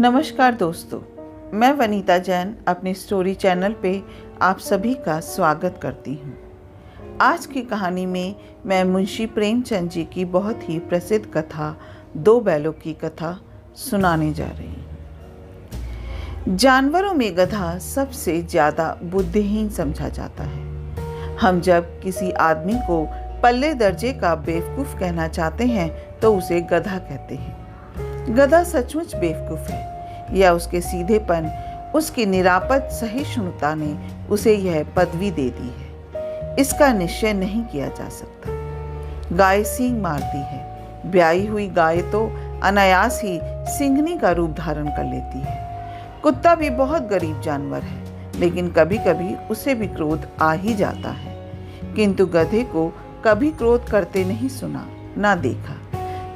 नमस्कार दोस्तों, मैं वनीता जैन अपने स्टोरी चैनल पे आप सभी का स्वागत करती हूँ। आज की कहानी में मैं मुंशी प्रेमचंद जी की बहुत ही प्रसिद्ध कथा दो बैलों की कथा सुनाने जा रही हूँ। जानवरों में गधा सबसे ज़्यादा बुद्धिहीन समझा जाता है। हम जब किसी आदमी को पल्ले दर्जे का बेवकूफ़ कहना चाहते हैं तो उसे गधा कहते हैं। गधा सचमुच बेवकूफ़ है या उसके सीधेपन, उसकी निरापद सहिष्णुता ने उसे यह पदवी दे दी है, इसका निश्चय नहीं किया जा सकता। गाय सींग मारती है, ब्याई हुई गाय तो अनायास ही सिंघनी का रूप धारण कर लेती है। कुत्ता भी बहुत गरीब जानवर है, लेकिन कभी कभी उसे भी क्रोध आ ही जाता है, किंतु गधे को कभी क्रोध करते नहीं सुना ना देखा।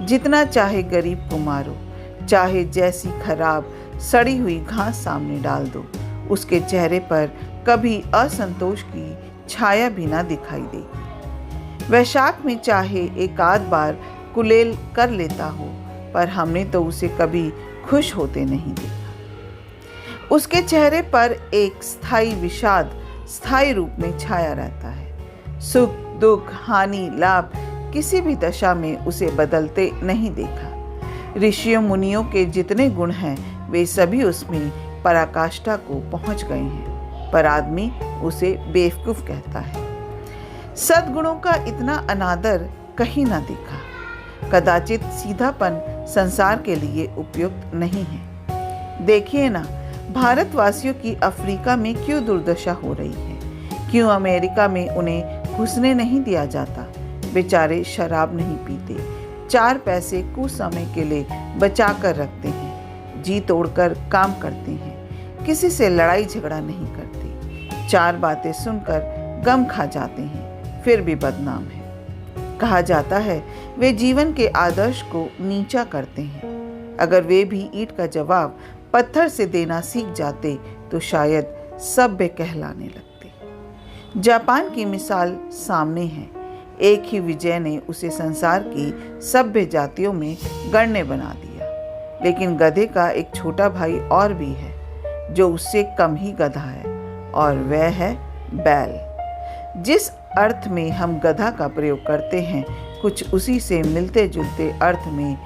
जितना चाहे गरीब को मारो, चाहे जैसी खराब सड़ी हुई घास सामने डाल दो, उसके चेहरे पर कभी असंतोष की छाया भी ना दिखाई देगी। वैशाख में चाहे एक आध बार कुलेल कर लेता हो, पर हमने तो उसे कभी खुश होते नहीं देखा। उसके चेहरे पर एक स्थायी विषाद स्थायी रूप में छाया रहता है। सुख दुख हानि लाभ किसी भी दशा में उसे बदलते नहीं देखा। ऋषियों मुनियों के जितने गुण हैं वे सभी उसमें पराकाष्ठा को पहुंच गए हैं, पर आदमी उसे बेवकूफ कहता है। सद्गुणों का इतना अनादर कहीं ना देखा। कदाचित सीधापन संसार के लिए उपयुक्त नहीं है। देखिए ना, भारतवासियों की अफ्रीका में क्यों दुर्दशा हो रही है। क्यों अमेरिका में उन्हें घुसने नहीं दिया जाता। बेचारे शराब नहीं पीते, 4 पैसे कुछ समय के लिए बचा कर रखते हैं, जी तोड़कर काम करते हैं, किसी से लड़ाई झगड़ा नहीं करते, 4 बातें सुनकर गम खा जाते हैं, फिर भी बदनाम है। कहा जाता है वे जीवन के आदर्श को नीचा करते हैं। अगर वे भी ईंट का जवाब पत्थर से देना सीख जाते तो शायद सभ्य कहलाने लगते। जापान की मिसाल सामने है। एक ही विजय ने उसे संसार की सभ्य जातियों में गण्य बना दिया, लेकिन गधे का एक छोटा भाई और भी है जो उससे कम ही गधा है, और वह है बैल। जिस अर्थ में हम गधा का प्रयोग करते हैं, कुछ उसी से मिलते जुलते अर्थ में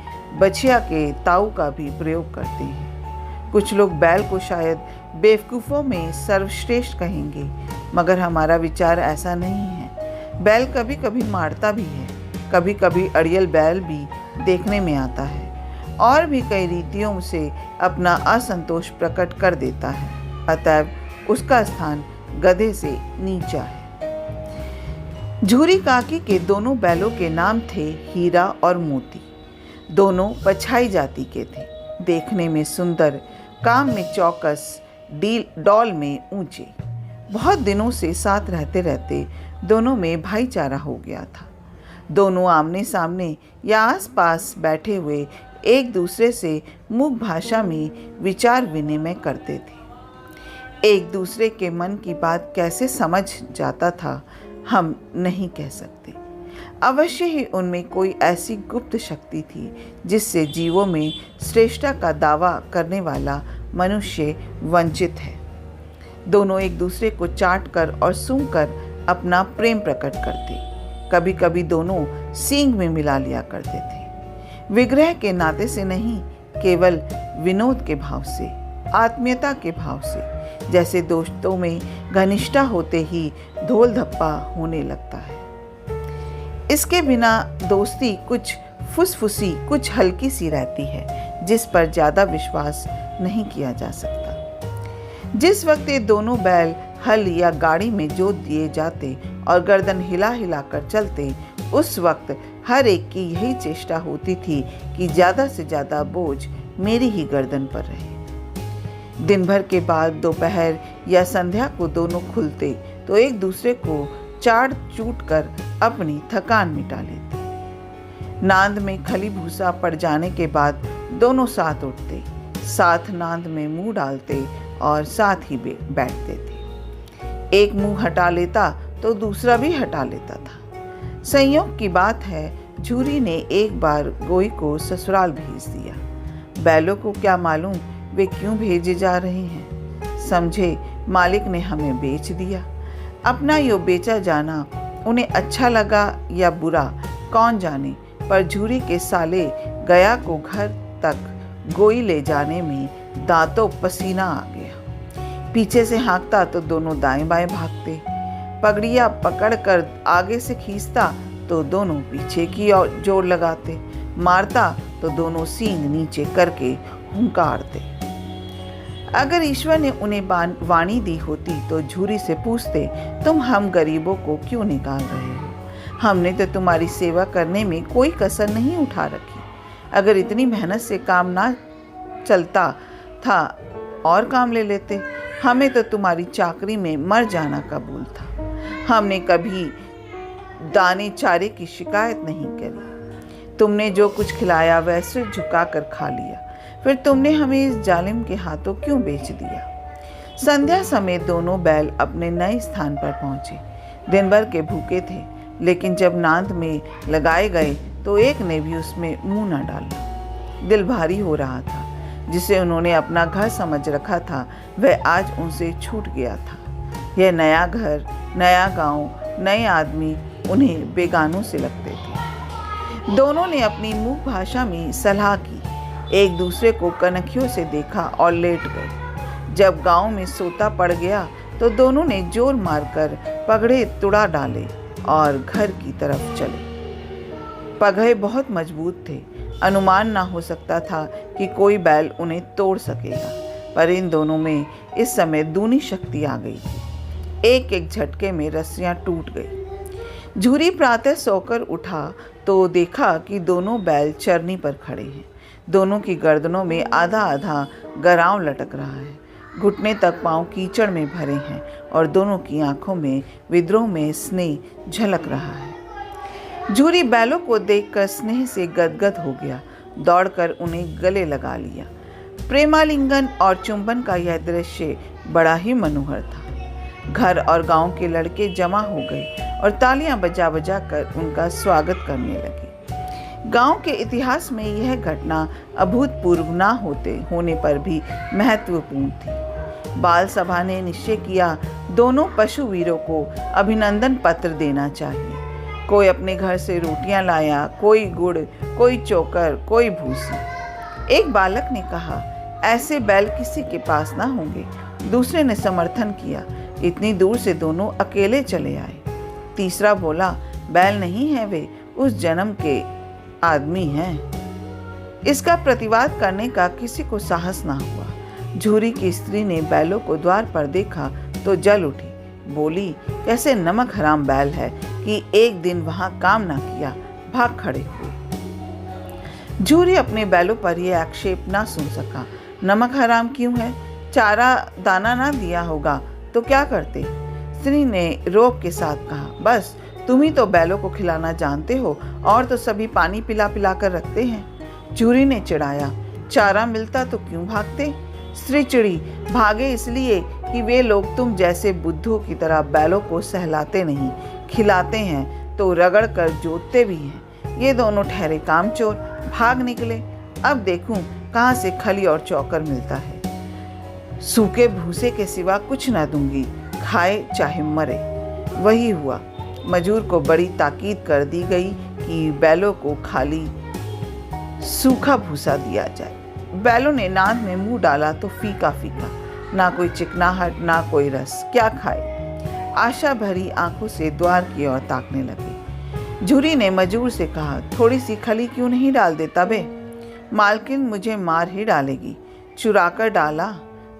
बछिया के ताऊ का भी प्रयोग करते हैं। कुछ लोग बैल को शायद बेवकूफ़ों में सर्वश्रेष्ठ कहेंगे, मगर हमारा विचार ऐसा नहीं है। बैल कभी कभी मारता भी है, कभी कभी अड़ियल बैल भी देखने में आता है, और भी कई रीतियों से अपना असंतोष प्रकट कर देता है। अतएव उसका स्थान गधे से नीचा है। झूरी काकी के दोनों बैलों के नाम थे हीरा और मोती। दोनों पछाई जाति के थे, देखने में सुंदर, काम में चौकस, डौल में ऊंचे। बहुत दिनों से साथ रहते रहते दोनों में भाईचारा हो गया था। दोनों आमने सामने या आसपास बैठे हुए एक दूसरे से मुख भाषा में विचार विनिमय करते थे। एक दूसरे के मन की बात कैसे समझ जाता था हम नहीं कह सकते। अवश्य ही उनमें कोई ऐसी गुप्त शक्ति थी जिससे जीवों में श्रेष्ठता का दावा करने वाला मनुष्य वंचित है। दोनों एक दूसरे को चाट कर और सूंघ कर अपना प्रेम प्रकट करते। कभी कभी दोनों सींग में मिला लिया करते थे। विग्रह के नाते से नहीं, केवल विनोद के भाव से, आत्मीयता के भाव से, जैसे दोस्तों में घनिष्ठता होते ही धोल धप्पा होने लगता है। इसके बिना दोस्ती कुछ फुसफुसी, कुछ हल्की सी रहती है, जिस पर ज़्यादा विश्वास नहीं किया जा सकता। जिस वक्त ये दोनों बैल हल या गाड़ी में जोत दिए जाते और गर्दन हिला हिला कर चलते, उस वक्त हर एक की यही चेष्टा होती थी कि ज़्यादा से ज़्यादा बोझ मेरी ही गर्दन पर रहे। दिन भर के बाद दोपहर या संध्या को दोनों खुलते तो एक दूसरे को चाट चूट कर अपनी थकान मिटा लेते। नांद में खली भूसा पड़ जाने के बाद दोनों साथ उठते, साथ नांद में मुंह डालते और साथ ही बैठते थे। एक मुंह हटा लेता तो दूसरा भी हटा लेता था। संयोग की बात है, झूरी ने एक बार गोई को ससुराल भेज दिया। बैलों को क्या मालूम वे क्यों भेजे जा रहे हैं। समझे मालिक ने हमें बेच दिया। अपना यो बेचा जाना उन्हें अच्छा लगा या बुरा कौन जाने, पर झूरी के साले गया को घर तक गोई ले जाने में दांतों पसीना आ गया। पीछे से हाँकता तो दोनों दाएं बाएं भागते, पगड़ियाँ पकड़कर आगे से खींचता तो दोनों पीछे की ओर जोर लगाते, मारता तो दोनों सींग नीचे करके हुंकारते। अगर ईश्वर ने उन्हें वाणी दी होती तो झूरी से पूछते, तुम हम गरीबों को क्यों निकाल रहे हो? हमने तो तुम्हारी सेवा करने में कोई कसर नहीं उठा रखी। अगर इतनी मेहनत से काम ना चलता था और काम ले लेते। हमें तो तुम्हारी चाकरी में मर जाना कबूल था। हमने कभी दाने चारे की शिकायत नहीं करी। तुमने जो कुछ खिलाया वह सिर झुकाकर खा लिया। फिर तुमने हमें इस जालिम के हाथों क्यों बेच दिया? संध्या समय दोनों बैल अपने नए स्थान पर पहुंचे। दिन भर के भूखे थे, लेकिन जब नांद में लगाए गए तो एक ने भी उसमें मुंह न डाला। दिल भारी हो रहा था। जिसे उन्होंने अपना घर समझ रखा था वह आज उनसे छूट गया था। यह नया घर, नया गांव, नए आदमी उन्हें बेगानों से लगते थे। दोनों ने अपनी मूक भाषा में सलाह की, एक दूसरे को कनखियों से देखा और लेट गए। जब गांव में सोता पड़ गया तो दोनों ने जोर मारकर पगड़े तुड़ा डाले और घर की तरफ चले। पगहे बहुत मजबूत थे। अनुमान ना हो सकता था कि कोई बैल उन्हें तोड़ सकेगा, पर इन दोनों में इस समय दूनी शक्ति आ गई थी। एक एक झटके में रस्सियां टूट गई। झूरी प्रातः सोकर उठा तो देखा कि दोनों बैल चरनी पर खड़े हैं। दोनों की गर्दनों में आधा आधा गराव लटक रहा है। घुटने तक पांव कीचड़ में भरे हैं और दोनों की आंखों में विद्रोह में स्नेह झलक रहा है। झूरी बैलों को देखकर स्नेह से गदगद हो गया। दौड़कर उन्हें गले लगा लिया। प्रेमालिंगन और चुंबन का यह दृश्य बड़ा ही मनोहर था। घर और गांव के लड़के जमा हो गए और तालियां बजा बजा कर उनका स्वागत करने लगे। गांव के इतिहास में यह घटना अभूतपूर्व ना होने पर भी महत्वपूर्ण थी। बाल सभा ने निश्चय किया, दोनों पशु वीरों को अभिनंदन पत्र देना चाहिए। कोई अपने घर से रोटियां लाया, कोई गुड़, कोई चोकर, कोई भूसी। एक बालक ने कहा, ऐसे बैल किसी के पास ना होंगे। दूसरे ने समर्थन किया, इतनी दूर से दोनों अकेले चले आए। तीसरा बोला, बैल नहीं है, वे उस जन्म के आदमी हैं। इसका प्रतिवाद करने का किसी को साहस ना हुआ। झूरी की स्त्री ने बैलों को द्वार पर देखा तो जल उठी। बोली, कैसे नमक हराम बैल है कि एक दिन वहां काम ना किया, भाग खड़े हुए। झूरी अपने बैलों पर यह आक्षेप ना सुन सका। नमक हराम क्यों है? चारा दाना ना दिया होगा तो क्या करते? स्त्री ने रोब के साथ कहा, बस तुम ही तो बैलों को खिलाना जानते हो, और तो सभी पानी पिला पिला कर रखते हैं। झूरी ने चिढ़ाया, चारा मिलता तो क्यों भागते? स्त्री चिड़ी, भागे इसलिए कि वे लोग तुम जैसे बुद्धों की तरह बैलों को सहलाते नहीं, खिलाते हैं तो रगड़ कर जोतते भी हैं। ये दोनों ठहरे कामचोर, भाग निकले। अब देखूं कहाँ से खली और चौकर मिलता है। सूखे भूसे के सिवा कुछ ना दूंगी, खाए चाहे मरे। वही हुआ। मजूर को बड़ी ताकीद कर दी गई कि बैलों को खाली सूखा भूसा दिया जाए। बैलों ने नाद में मुंह डाला तो फीका फीका, ना कोई चिकनाहट ना कोई रस, क्या खाए। आशा भरी आंखों से द्वार की ओर ताकने लगे। झूरी ने मजूर से कहा, थोड़ी सी खली क्यों नहीं डाल देता बे? मालकिन मुझे मार ही डालेगी। चुराकर डाला?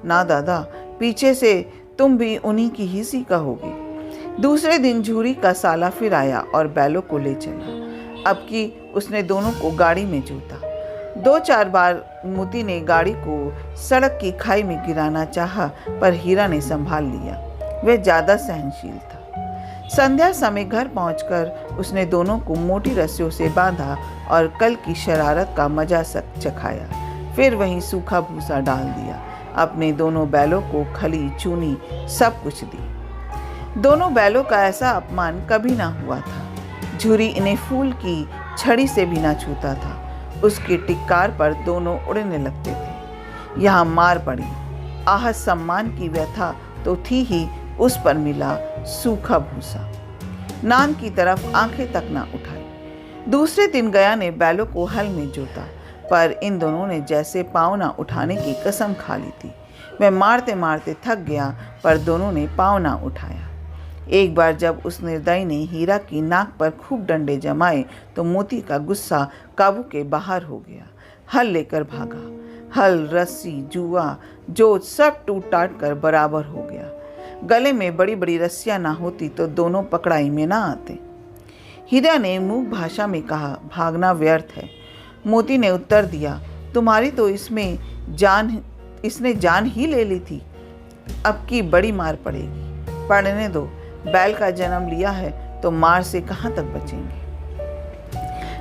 ना दादा, पीछे से तुम भी उन्हीं की ही सी कहोगी। दूसरे दिन झूरी का साला फिर आया और बैलों को ले चला। अब की उसने दोनों को गाड़ी में जोता। 2-4 बार मोती ने गाड़ी को सड़क की खाई में गिराना चाहा, पर हीरा ने संभाल लिया। वह ज्यादा सहनशील था। संध्या समय घर पहुंचकर उसने दोनों को मोटी रस्सियों से बांधा और कल की शरारत का मजा चखाया। फिर वहीं सूखा भूसा डाल दिया। अपने दोनों बैलों को खली, चूनी सब कुछ दी। दोनों बैलों का ऐसा अपमान कभी ना हुआ था। झूरी इन्हें फूल की छड़ी से भी ना छूता था। उसकी टिक्कार पर दोनों उड़ने लगते थे। यहाँ मार पड़ी। आहत सम्मान की व्यथा तो थी ही, उस पर मिला सूखा भूसा। नान की तरफ आंखें तक ना उठाई। दूसरे दिन गया ने बैलों को हल में जोता, पर इन दोनों ने जैसे पाँव ना उठाने की कसम खा ली थी। वह मारते मारते थक गया, पर दोनों ने पाँव ना उठाया। एक बार जब उस निर्दयी ने हीरा की नाक पर खूब डंडे जमाए तो मोती का गुस्सा काबू के बाहर हो गया। हल लेकर भागा। हल, रस्सी, जुआ, जोत सब टूट टाट कर बराबर हो गया। गले में बड़ी बड़ी रस्सियां ना होती तो दोनों पकड़ाई में ना आते। हीरा ने मूक भाषा में कहा, भागना व्यर्थ है। मोती ने उत्तर दिया, तुम्हारी तो इसने जान ही ले ली थी। अब की बड़ी मार पड़ेगी। पढ़ने दो, बैल का जन्म लिया है तो मार से कहाँ तक बचेंगे।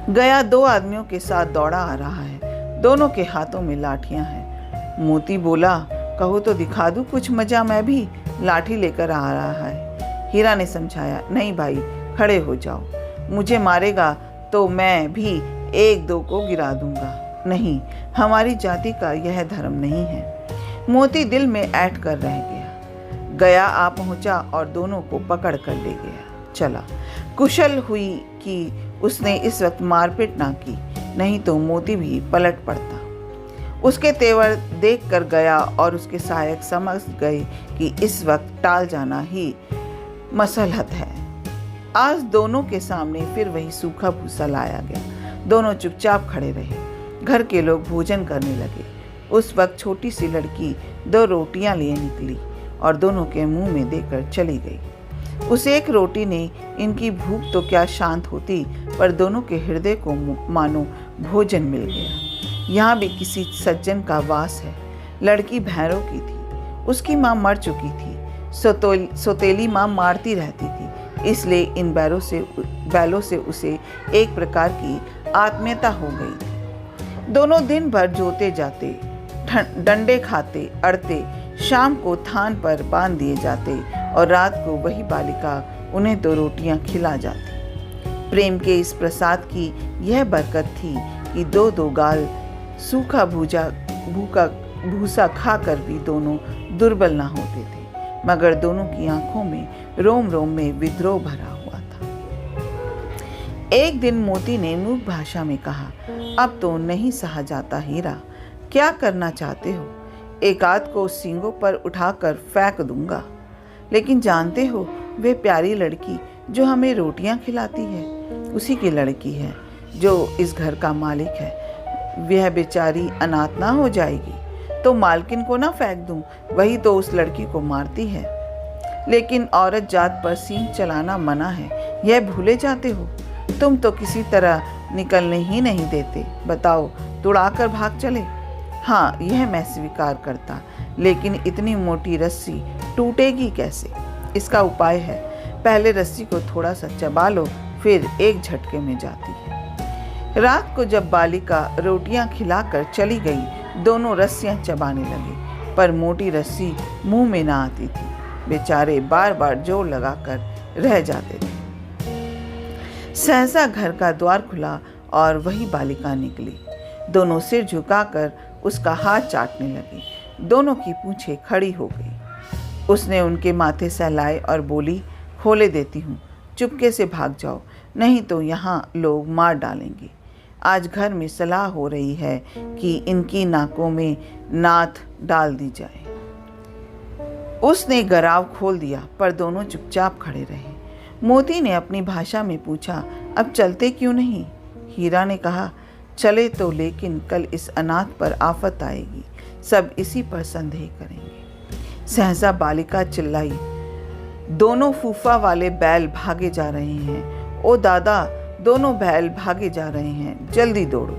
गया 2 आदमियों के साथ दौड़ा आ रहा है। दोनों के हाथों में लाठियां हैं। मोती बोला, कहो तो दिखा दूं कुछ मजा, मैं भी लाठी लेकर आ रहा है। हीरा ने समझाया, नहीं भाई, खड़े हो जाओ। मुझे मारेगा तो मैं भी 1-2 को गिरा दूंगा। नहीं, हमारी जाति का यह धर्म नहीं है। मोती दिल में ऐंठ कर रह गया। गया आ पहुंचा और दोनों को पकड़ कर ले गया चला। कुशल हुई कि उसने इस वक्त मारपीट ना की, नहीं तो मोती भी पलट पड़ता। उसके तेवर देखकर गया और उसके सहायक समझ गए कि इस वक्त टाल जाना ही मसलहत है। आज दोनों के सामने फिर वही सूखा भूसा लाया गया। दोनों चुपचाप खड़े रहे। घर के लोग भोजन करने लगे। उस वक्त छोटी सी लड़की 2 रोटियां लिए निकली और दोनों के मुंह में देकर चली गई। उस एक रोटी ने इनकी भूख तो क्या शांत होती, पर दोनों के हृदय को मानो भोजन मिल गया। यहाँ भी किसी सज्जन का वास है। लड़की भैरों की थी। उसकी माँ मर चुकी थी। सौतेली माँ मारती रहती थी, इसलिए इन बैलों से उसे एक प्रकार की आत्मीयता हो गई थी। दोनों दिन भर जोते जाते, डंडे खाते, अड़ते, शाम को थान पर बांध दिए जाते और रात को वही बालिका उन्हें 2 रोटियां खिला जाती। प्रेम के इस प्रसाद की यह बरकत थी कि 2-2 गाल सूखा भूसा खाकर भी दोनों दुर्बल ना होते थे, मगर दोनों की आंखों में रोम रोम में विद्रोह भरा हुआ था। एक दिन मोती ने मूक भाषा में कहा, अब तो नहीं सहा जाता हीरा, क्या करना चाहते हो? एक आध को सींगों पर उठाकर फेंक दूंगा, लेकिन जानते हो वे प्यारी लड़की जो हमें रोटियां खिलाती है उसी की लड़की है जो इस घर का मालिक है। वह बेचारी अनाथ ना हो जाएगी तो मालकिन को ना फेंक दूं, वही तो उस लड़की को मारती है। लेकिन औरत जात पर सींग चलाना मना है, यह भूले जाते हो। तुम तो किसी तरह निकलने ही नहीं देते। बताओ, तुड़ाकर भाग चले? हाँ, यह मैं स्वीकार करता, लेकिन इतनी मोटी रस्सी टूटेगी कैसे? इसका उपाय है, पहले रस्सी को थोड़ा सा चबा लो, फिर एक झटके में जाती है। रात को जब बालिका रोटियां खिलाकर चली गई, दोनों रस्सियां चबाने लगे, पर मोटी रस्सी मुंह में ना आती थी। बेचारे बार बार जोर लगाकर रह जाते थे। सहसा घर का द्वार खुला और वही बालिका निकली। दोनों सिर झुकाकर उसका हाथ चाटने लगी। दोनों की पूंछें खड़ी हो गई। उसने उनके माथे सहलाए और बोली, खोले देती हूँ, चुपके से भाग जाओ, नहीं तो यहाँ लोग मार डालेंगे। आज घर में सलाह हो रही है कि इनकी नाकों में नाथ डाल दी जाए। उसने गराव खोल दिया, पर दोनों चुपचाप खड़े रहे। मोती ने अपनी भाषा में पूछा, अब चलते क्यों नहीं? हीरा ने कहा, चले तो, लेकिन कल इस अनाथ पर आफत आएगी, सब इसी पर संदेह करेंगे। सहसा बालिका चिल्लाई, दोनों फूफा वाले बैल भागे जा रहे हैं। ओ दादा, दोनों बैल भागे जा रहे हैं, जल्दी दौड़ो।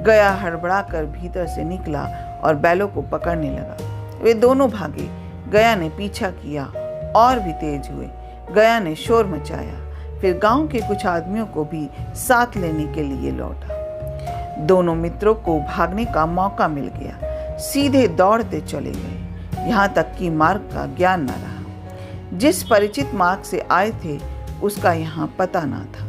गया हड़बड़ा कर भीतर से निकला और बैलों को पकड़ने लगा। वे दोनों भागे। गया ने पीछा किया और भी तेज हुए। गया ने शोर मचाया, फिर गांव के कुछ आदमियों को भी साथ लेने के लिए लौटा। दोनों मित्रों को भागने का मौका मिल गया। सीधे दौड़ते चले गए, यहाँ तक कि मार्ग का ज्ञान न रहा। जिस परिचित मार्ग से आए थे उसका यहाँ पता ना था।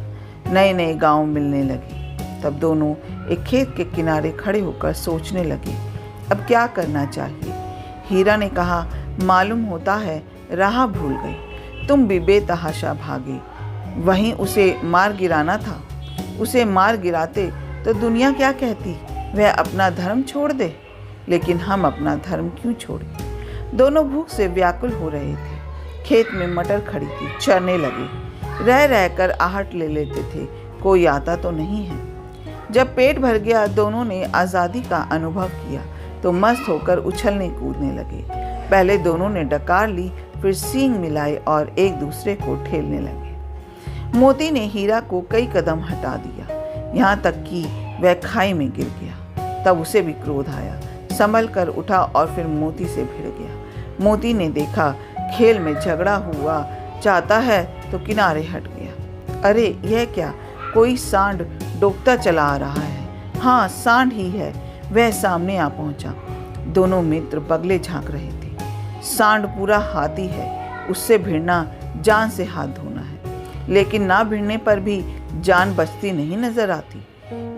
नए नए गांव मिलने लगे। तब दोनों एक खेत के किनारे खड़े होकर सोचने लगे, अब क्या करना चाहिए? हीरा ने कहा, मालूम होता है राह भूल गई, तुम भी बेतहाशा भागे। वहीं उसे मार गिराना था। उसे मार गिराते तो दुनिया क्या कहती? वह अपना धर्म छोड़ दे। लेकिन हम अपना धर्म क्यों छोड़े? दोनों भूख से व्याकुल हो रहे थे। खेत में मटर खड़ी थी, चरने लगे। रह रहकर आहट ले लेते थे, कोई आता तो नहीं है। जब पेट भर गया, दोनों ने आज़ादी का अनुभव किया तो मस्त होकर उछलने कूदने लगे। पहले दोनों ने डकार ली, फिर सींग मिलाए और एक दूसरे को ठेलने लगे। मोती ने हीरा को कई कदम हटा दिया, यहाँ तक कि वह खाई में गिर गया। तब उसे भी क्रोध आया, संभल कर उठा और फिर मोती से भिड़ गया। मोती ने देखा खेल में झगड़ा हुआ चाहता है तो किनारे हट गया। अरे यह क्या, कोई सांड डोकता चला आ रहा है। हाँ, सांड ही है। वह सामने आ पहुंचा। दोनों मित्र बगले झांक रहे थे। सांड पूरा हाथी है, उससे भिड़ना जान से हाथ धोना है। लेकिन ना भिड़ने पर भी जान बचती नहीं नजर आती।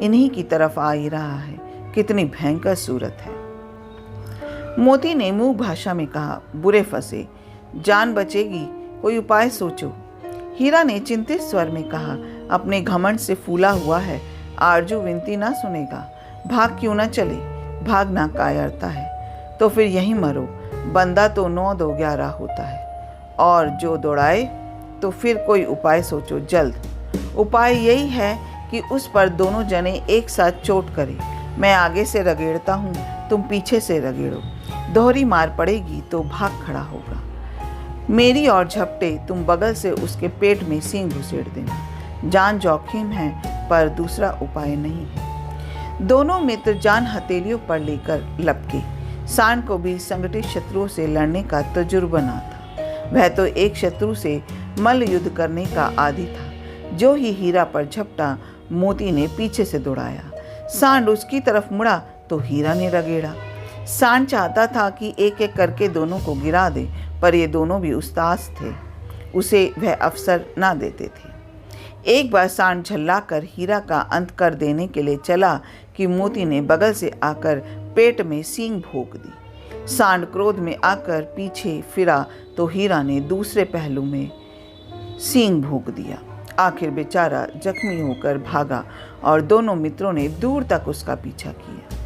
इन्हीं की तरफ आ ही रहा है। कितनी भयंकर सूरत है। मोती ने मूक भाषा में कहा, बुरे फंसे, जान बचेगी, कोई उपाय सोचो। हीरा ने चिंतित स्वर में कहा, अपने घमंड से फूला हुआ है, आरजू विनती ना सुनेगा। भाग क्यों ना चले? भागना कायरता है तो फिर यहीं मरो। बंदा तो 9 2 11 होता है, और जो दौड़ाए तो फिर कोई उपाय सोचो जल्द। उपाय यही है कि उस पर दोनों जने एक साथ चोट करें। मैं आगे से रगेड़ता हूँ, तुम पीछे से रगेड़ो। दोहरी मार पड़ेगी तो भाग खड़ा होगा। मेरी और झपटे, तुम बगल से उसके पेट में सींग घुसेड़ देना। जान जोखिम है पर दूसरा उपाय नहीं है। दोनों मित्र जान हथेलियों पर लेकर लपके। सांड को भी संगठित शत्रुओं से लड़ने का तजुर्बा न था। वह तो एक शत्रु से मल्ल युद्ध करने का आदी था। जो ही हीरा पर झपटा, मोती ने पीछे से दौड़ाया। सांड उसकी तरफ मुड़ा तो हीरा ने रगेड़ा। सांड चाहता था कि एक एक करके दोनों को गिरा दे, पर ये दोनों भी उस्ताद थे, उसे वह अवसर ना देते थे। एक बार सांड झल्लाकर हीरा का अंत कर देने के लिए चला कि मोती ने बगल से आकर पेट में सींग भोंक दी। सांड क्रोध में आकर पीछे फिरा तो हीरा ने दूसरे पहलू में सींग भोंक दिया। आखिर बेचारा जख्मी होकर भागा और दोनों मित्रों ने दूर तक उसका पीछा किया,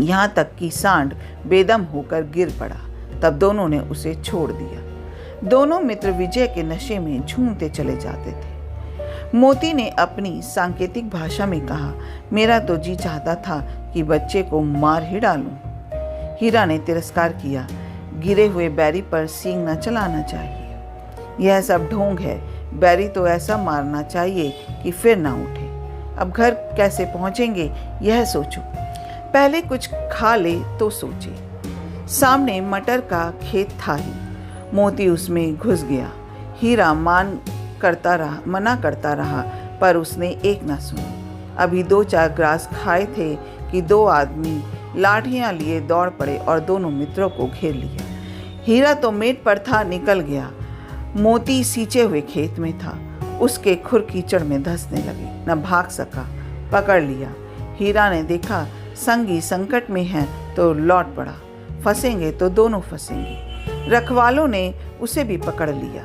यहाँ तक कि सांड बेदम होकर गिर पड़ा। तब दोनों ने उसे छोड़ दिया। दोनों मित्र विजय के नशे में झूमते चले जाते थे। मोती ने अपनी सांकेतिक भाषा में कहा, मेरा तो जी चाहता था कि बच्चे को मार ही डालूं। हीरा ने तिरस्कार किया, गिरे हुए बैरी पर सींग न चलाना चाहिए। यह सब ढोंग है। बैरी तो ऐसा मारना चाहिए कि फिर ना उठे। अब घर कैसे पहुंचेंगे यह सोचो। पहले कुछ खा ले तो सोचे। सामने मटर का खेत था ही। मोती उसमें घुस गया। हीरा मना करता रहा पर उसने एक ना सुनी। अभी 2-4 ग्रास खाए थे कि 2 आदमी लाठियां लिए दौड़ पड़े और दोनों मित्रों को घेर लिया। हीरा तो मेट पर था, निकल गया। मोती सींचे हुए खेत में था। उसके खुर कीचड़ में धंसने लगे, न भाग सका। पकड़ लिया। हीरा ने देखा संगी संकट में है तो लौट पड़ा। फंसेंगे तो दोनों फंसेंगे। रखवालों ने उसे भी पकड़ लिया।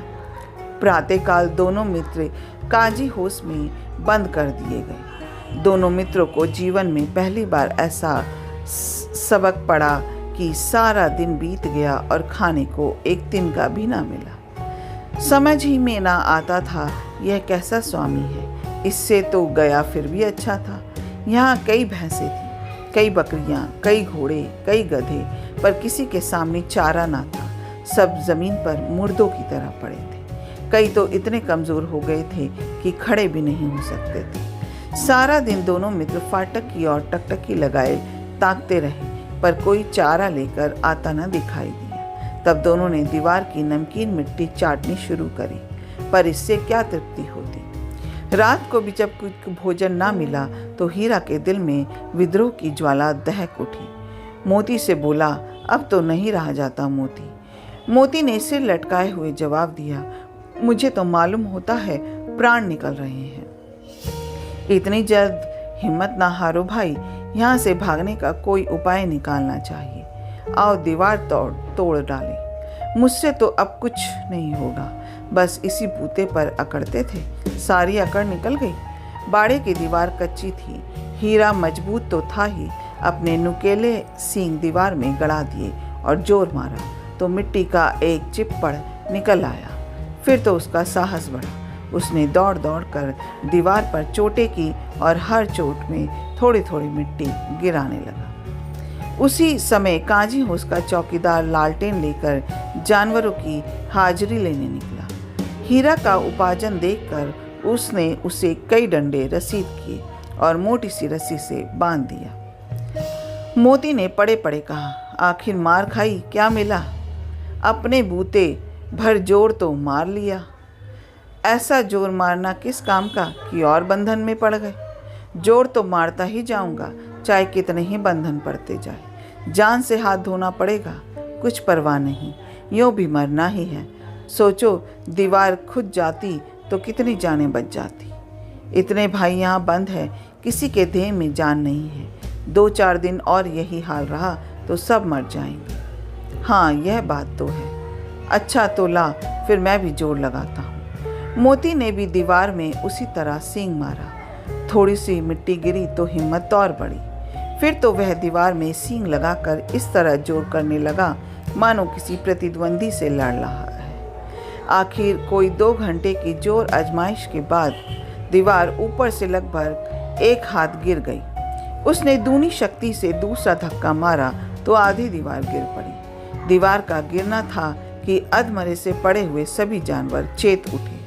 प्रातःकाल दोनों मित्र काजी होश में बंद कर दिए गए। दोनों मित्रों को जीवन में पहली बार ऐसा सबक पड़ा कि सारा दिन बीत गया और खाने को एक दिन का भी ना मिला। समझ ही में ना आता था यह कैसा स्वामी है। इससे तो गया फिर भी अच्छा था। यहाँ कई भैंसें थीं, कई बकरियाँ, कई घोड़े, कई गधे, पर किसी के सामने चारा ना था। सब जमीन पर मुर्दों की तरह पड़े थे। कई तो इतने कमजोर हो गए थे कि खड़े भी नहीं हो सकते थे। सारा दिन दोनों मित्र फाटक की ओर टकटकी लगाए ताकते रहे, पर कोई चारा लेकर आता न दिखाई दिया। तब दोनों ने दीवार की नमकीन मिट्टी चाटनी शुरू करी, पर इससे क्या तृप्ति होती। रात को भी जब कुछ भोजन ना मिला तो हीरा के दिल में विद्रोह की ज्वाला दहक उठी। मोती से बोला, अब तो नहीं रहा जाता मोती। मोती ने सिर लटकाए हुए जवाब दिया, मुझे तो मालूम होता है प्राण निकल रहे हैं। इतनी जल्द हिम्मत ना हारो भाई, यहाँ से भागने का कोई उपाय निकालना चाहिए। आओ दीवार तोड़ डालें। मुझसे तो अब कुछ नहीं होगा। बस इसी बूते पर अकड़ते थे, सारी अकड़ निकल गई। बाड़े की दीवार कच्ची थी। हीरा मजबूत तो था ही, अपने नुकेले सींग दीवार में गड़ा दिए और जोर मारा तो मिट्टी का एक चिप्पड़ निकल आया। फिर तो उसका साहस बढ़ा। उसने दौड़ दौड़ कर दीवार पर चोटें की और हर चोट में थोड़ी थोड़ी मिट्टी गिराने लगा। उसी समय काजी होश का चौकीदार लालटेन लेकर जानवरों की हाजिरी लेने निकला। हीरा का उपार्जन देखकर उसने उसे कई डंडे रसीद किए और मोटी सी रस्सी से बांध दिया। मोती ने पड़े पड़े कहा, आखिर मार खाई, क्या मिला? अपने बूते भर जोर तो मार लिया। ऐसा जोर मारना किस काम का कि और बंधन में पड़ गए। जोर तो मारता ही जाऊंगा, चाहे कितने ही बंधन पड़ते जाए। जान से हाथ धोना पड़ेगा, कुछ परवाह नहीं, यूं भी मरना ही है। सोचो, दीवार खुद जाती तो कितनी जानें बच जाती। इतने भाई यहाँ बंद है, किसी के देह में जान नहीं है। 2-4 दिन और यही हाल रहा तो सब मर जाएंगे। हाँ, यह बात तो है। अच्छा तो ला, फिर मैं भी जोर लगाता हूँ। मोती ने भी दीवार में उसी तरह सींग मारा। थोड़ी सी मिट्टी गिरी तो हिम्मत और बढ़ी। फिर तो वह दीवार में सींग लगाकर इस तरह जोर करने लगा मानो किसी प्रतिद्वंदी से लड़ रहा है। आखिर कोई 2 घंटे की जोर आजमाइश के बाद दीवार ऊपर से लगभग 1 हाथ गिर गई। उसने दूनी शक्ति से दूसरा धक्का मारा तो आधी दीवार गिर पड़ी। दीवार का गिरना था कि अधमरे से पड़े हुए सभी जानवर चेत उठे।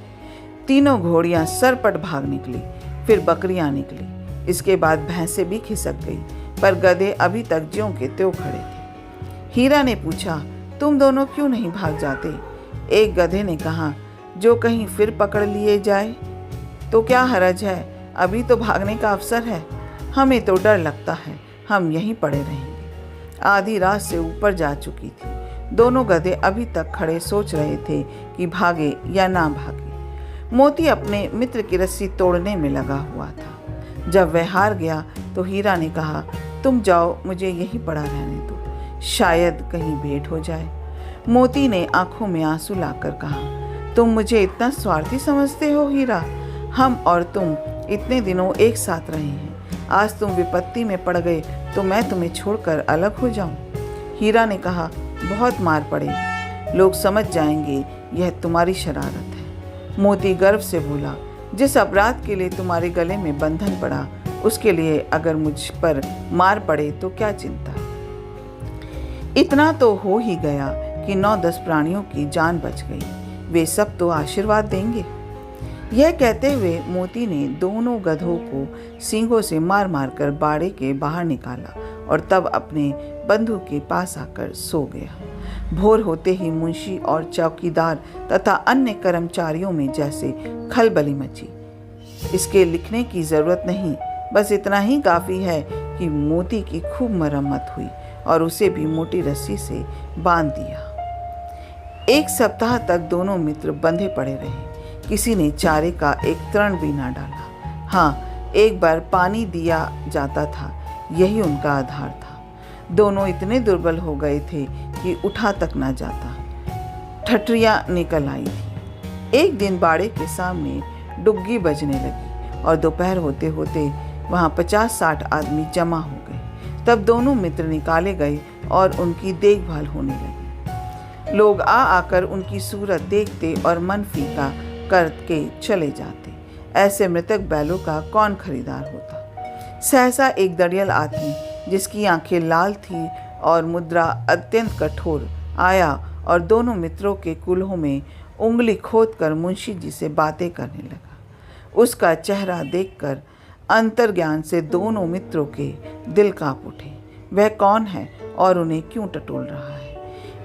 तीनों घोड़ियां सरपट भाग निकली, फिर बकरियां निकली। इसके बाद भैंसें भी खिसक गई, पर गधे अभी तक ज्यों के त्यों खड़े थे। हीरा ने पूछा, तुम दोनों क्यों नहीं भाग जाते? एक गधे ने कहा, जो कहीं फिर पकड़ लिए जाए तो क्या हरज है, अभी तो भागने का अवसर है। हमें तो डर लगता है, हम यहीं पड़े रहेंगे। आधी रात से ऊपर जा चुकी थी। दोनों गधे अभी तक खड़े सोच रहे थे कि भागे या ना भागे। मोती अपने मित्र की रस्सी तोड़ने में लगा हुआ था। जब वह हार गया तो हीरा ने कहा, तुम जाओ, मुझे यहीं पड़ा रहने दो, शायद कहीं भेंट हो जाए। मोती ने आंखों में आंसू लाकर कहा, तुम मुझे इतना स्वार्थी समझते हो हीरा? हम और तुम इतने दिनों एक साथ रहे हैं, आज तुम विपत्ति में पड़ गए तो मैं तुम्हें छोड़कर अलग हो जाऊं? हीरा ने कहा, बहुत मार पड़ेगी, लोग समझ जाएंगे यह तुम्हारी शरारत है। मोती गर्व से बोला, जिस अपराध के लिए तुम्हारे गले में बंधन पड़ा, उसके लिए अगर मुझ पर मार पड़े तो क्या चिंता। इतना तो हो ही गया कि 9-10 प्राणियों की जान बच गई, वे सब तो आशीर्वाद देंगे। यह कहते हुए मोती ने दोनों गधों को सींगों से मार मार कर बाड़े के बाहर निकाला और तब अपने बंधु के पास आकर सो गया। भोर होते ही मुंशी और चौकीदार तथा अन्य कर्मचारियों में जैसे खलबली मची। इसके लिखने की जरूरत नहीं, बस इतना ही काफी है कि मोती की खूब मरम्मत हुई और उसे भी मोटी रस्सी से बांध दिया। 1 सप्ताह तक दोनों मित्र बंधे पड़े रहे। किसी ने चारे का एक तृण भी ना डाला। हाँ, एक बार पानी दिया जाता था, यही उनका आधार था। दोनों इतने दुर्बल हो गए थे कि उठा तक ना जाता। ठठरियां निकल आई थी। एक दिन बाड़े के सामने डुग्गी बजने लगी और दोपहर होते होते वहां 50-60 आदमी जमा हो गए। तब दोनों मित्र निकाले गए और उनकी देखभाल होने लगी। लोग आकर उनकी सूरत देखते और मन फीका करके चले जाते। ऐसे मृतक बैलों का कौन खरीदार होता। सहसा एक दड़ियल आदमी, जिसकी आंखें लाल थी और मुद्रा अत्यंत कठोर, आया और दोनों मित्रों के कुल्हों में उंगली खोदकर मुंशी जी से बातें करने लगा। उसका चेहरा देखकर अंतर्ज्ञान से दोनों मित्रों के दिल कांप उठे। वह कौन है और उन्हें क्यों टटोल रहा है,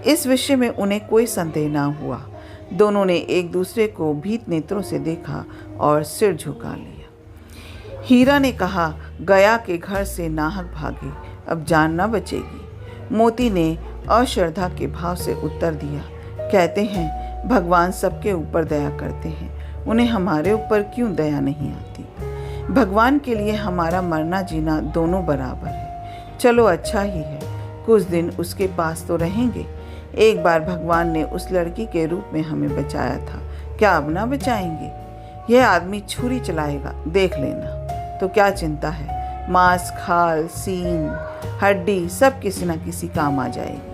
इस विषय में उन्हें कोई संदेह न हुआ। दोनों ने एक दूसरे को भीत नेत्रों से देखा और सिर झुका लिया। हीरा ने कहा, गया के घर से नाहक भागे, अब जान न बचेगी। मोती ने अश्रद्धा के भाव से उत्तर दिया, कहते हैं भगवान सबके ऊपर दया करते हैं, उन्हें हमारे ऊपर क्यों दया नहीं आती। भगवान के लिए हमारा मरना जीना दोनों बराबर है। चलो अच्छा ही है, कुछ दिन उसके पास तो रहेंगे। एक बार भगवान ने उस लड़की के रूप में हमें बचाया था, क्या अब ना बचाएंगे? यह आदमी छुरी चलाएगा, देख लेना। तो क्या चिंता है, मांस, खाल, सींग, हड्डी सब किसी न किसी काम आ जाएगी।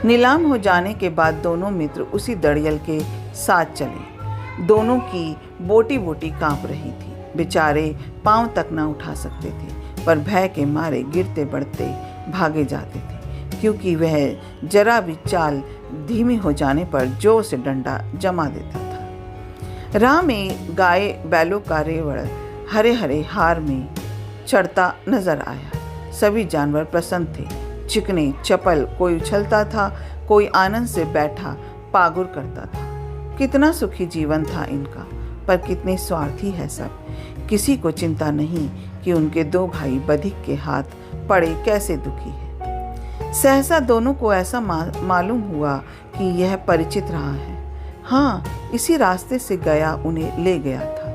नीलाम हो जाने के बाद दोनों मित्र उसी दड़ियल के साथ चले। दोनों की बोटी बोटी कांप रही थी। बेचारे पांव तक ना उठा सकते थे, पर भय के मारे गिरते बढ़ते भागे जाते थे, क्योंकि वह जरा भी चाल धीमी हो जाने पर जोर से डंडा जमा देता था। राह में गाय बैलों का रेवड़ हरे हरे हार में चढ़ता नजर आया। सभी जानवर प्रसन्न थे, चिकने चपल, कोई उछलता था, कोई आनंद से बैठा पागुर करता था। कितना सुखी जीवन था इनका, पर कितने स्वार्थी है सब। किसी को चिंता नहीं कि उनके दो भाई बधिक के हाथ पड़े कैसे दुखी है। सहसा दोनों को ऐसा मालूम हुआ कि यह परिचित रहा है। हाँ, इसी रास्ते से गया उन्हें ले गया था।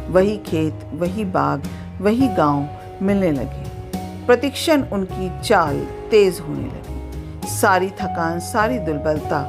वही खेत, वही बाग, वही गांव मिलने लगे। प्रतिक्षण उनकी चाल तेज होने लगी। सारी थकान, सारी दुर्बलता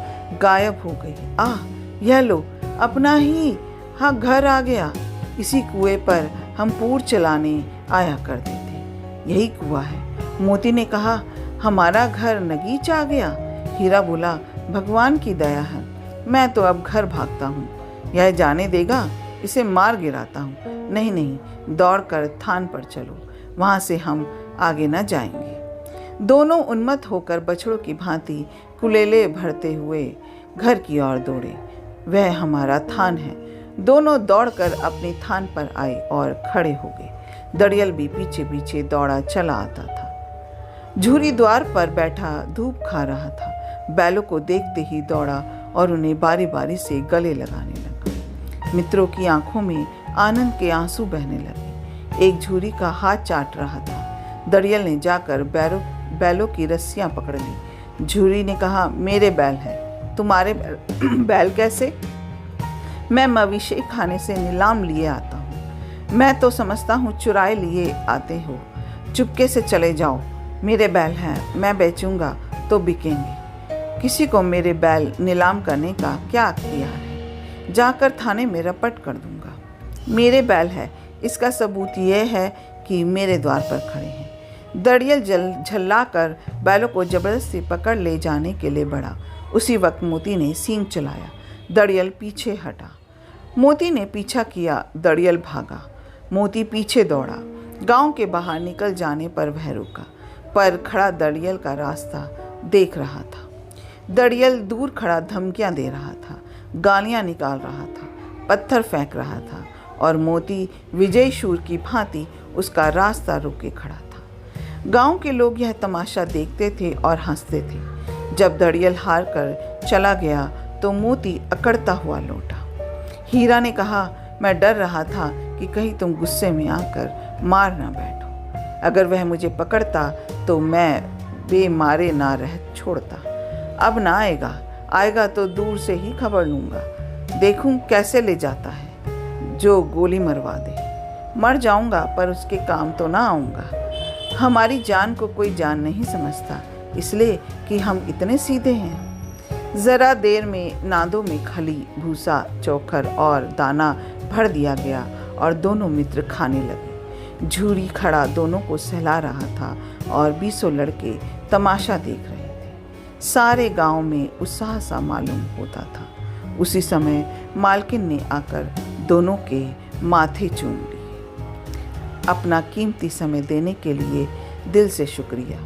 गायब हो गई। आह, यह लो, अपना ही हाँ घर आ गया। इसी कुएं पर हम पूर चलाने आया करते थे। यही कुआं है। मोती ने कहा, हमारा घर नगीच आ गया। हीरा बोला, भगवान की दया है, मैं तो अब घर भागता हूँ। यह जाने देगा, इसे मार गिराता हूँ। नहीं नहीं, दौड़कर थान पर चलो, वहाँ से हम आगे न जाएंगे। दोनों उन्मत्त होकर बछड़ों की भांति कुलेले भरते हुए घर की ओर दौड़े। वह हमारा थान है। दोनों दौड़कर अपने थान पर आए और खड़े हो गए। दड़ियल भी पीछे पीछे दौड़ा चला आता था। झूरी द्वार पर बैठा धूप खा रहा था। बैलों को देखते ही दौड़ा और उन्हें बारी बारी से गले लगाने लगा। मित्रों की आंखों में आनंद के आंसू बहने लगे। एक झूरी का हाथ चाट रहा था। दड़ियल ने जाकर बैलों की रस्सियां पकड़ ली। झूरी ने कहा, मेरे बैल हैं। तुम्हारे बैल कैसे? मैं मवेशी खाने से नीलाम लिए आता हूँ। मैं तो समझता हूँ चुराए लिए आते हो। चुपके से चले जाओ। मेरे बैल हैं, मैं बेचूंगा तो बिकेंगे। किसी को मेरे बैल नीलाम करने का क्या अख्तियार है? जाकर थाने में रपट कर दूंगा। मेरे बैल है, इसका सबूत यह है कि मेरे द्वार पर खड़े हैं। दड़ियल झल्ला कर बैलों को जबरदस्ती पकड़ ले जाने के लिए बढ़ा। उसी वक्त मोती ने सींग चलाया। दड़ियल पीछे हटा। मोती ने पीछा किया। दड़ियल भागा। मोती पीछे दौड़ा। गांव के बाहर निकल जाने पर वह रुका, पर खड़ा दड़ियल का रास्ता देख रहा था। दड़ियल दूर खड़ा धमकियां दे रहा था, गालियां निकाल रहा था, पत्थर फेंक रहा था, और मोती विजय शूर की भांति उसका रास्ता रोके खड़ा था। गांव के लोग यह तमाशा देखते थे और हंसते थे। जब दड़ियल हार कर चला गया तो मोती अकड़ता हुआ लौटा। हीरा ने कहा, मैं डर रहा था कि कहीं तुम गुस्से में आकर मार ना बैठो। अगर वह मुझे पकड़ता तो मैं बेमारे ना रह छोड़ता। अब ना आएगा तो दूर से ही खबर लूँगा, देखूं कैसे ले जाता है, जो गोली मरवा दे। मर जाऊंगा पर उसके काम तो ना आऊँगा। हमारी जान को कोई जान नहीं समझता, इसलिए कि हम इतने सीधे हैं। ज़रा देर में नादों में खली, भूसा, चोकर और दाना भर दिया गया और दोनों मित्र खाने लगे। झूरी खड़ा दोनों को सहला रहा था और 20 लड़के तमाशा देख रहे थे। सारे गांव में उत्साह सा मालूम होता था। उसी समय मालकिन ने आकर दोनों के माथे चूम लिए। अपना कीमती समय देने के लिए दिल से शुक्रिया।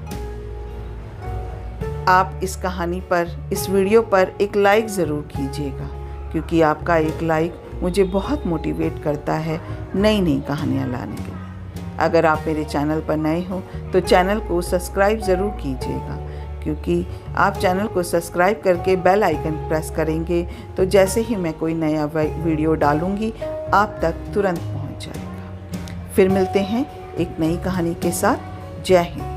आप इस कहानी पर, इस वीडियो पर एक लाइक ज़रूर कीजिएगा, क्योंकि आपका एक लाइक मुझे बहुत मोटिवेट करता है नई नई कहानियाँ लाने के लिए। अगर आप मेरे चैनल पर नए हो तो चैनल को सब्सक्राइब ज़रूर कीजिएगा, क्योंकि आप चैनल को सब्सक्राइब करके बेल आइकन प्रेस करेंगे तो जैसे ही मैं कोई नया वीडियो डालूँगी आप तक तुरंत पहुँच जाएगा। फिर मिलते हैं एक नई कहानी के साथ। जय हिंद।